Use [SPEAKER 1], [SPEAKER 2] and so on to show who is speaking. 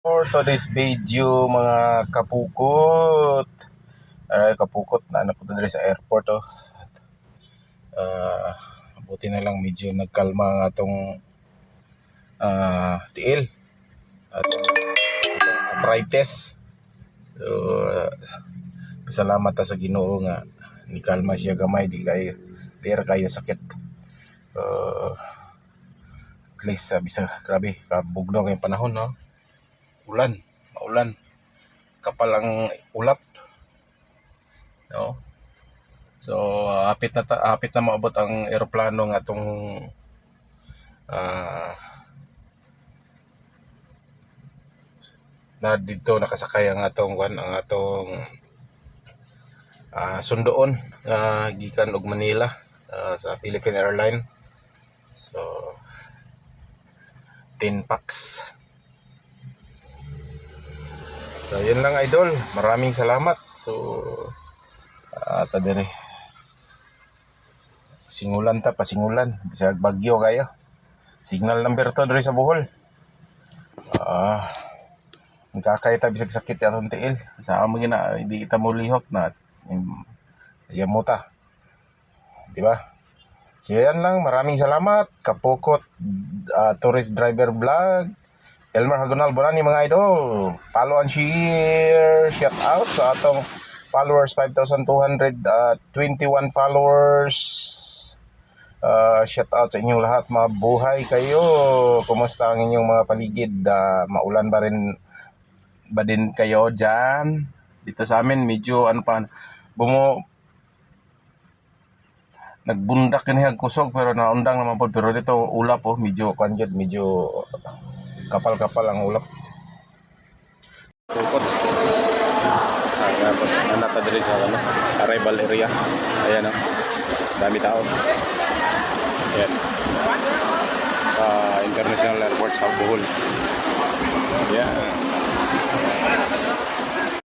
[SPEAKER 1] For today's video mga kapukot, kapukot na anak ko dito sa airport buti na lang medyo nagkalma ang atong tiil atong arthritis. So pasalamat ta sa Ginoo nga nikalma siya gamay, di kayo sakit. At least bisa grabe kabugnaw kayong panahon, no? Maulan, kapal ang ulap, no? So hapit na maabot ang eroplano nga atong na dito nakasakay ang atong sundoon gikan og Manila sa Philippine Airlines. So 10 packs. So yun lang, idol, maraming salamat. So tadiri pasingulan bisag bagyo kayo, signal number 2 diri sa Bohol. Kakay ta bisag sakit atong tiil sa amo gina, hindi kita mo lihok na yamuta, di ba? So yan lang, maraming salamat. Kapukot Tourist Driver Vlog, Elmer Hagonal Bonani mga idol. Follow and share. Shout out sa atong followers, 5,221 followers. Shout out sa inyong lahat, mabuhay kayo. Kumusta ang inyong mga paligid? Maulan ba din kayo dyan? Dito sa amin medyo nagbundak kanihag kusog pero naundang naman po. Pero dito ulap medyo kapal-kapal ang ulap. Tukot. Anak ta diri sa arrival area. Ayan dami tao. Ayan. Sa International Airport sa Bohol. Ayan.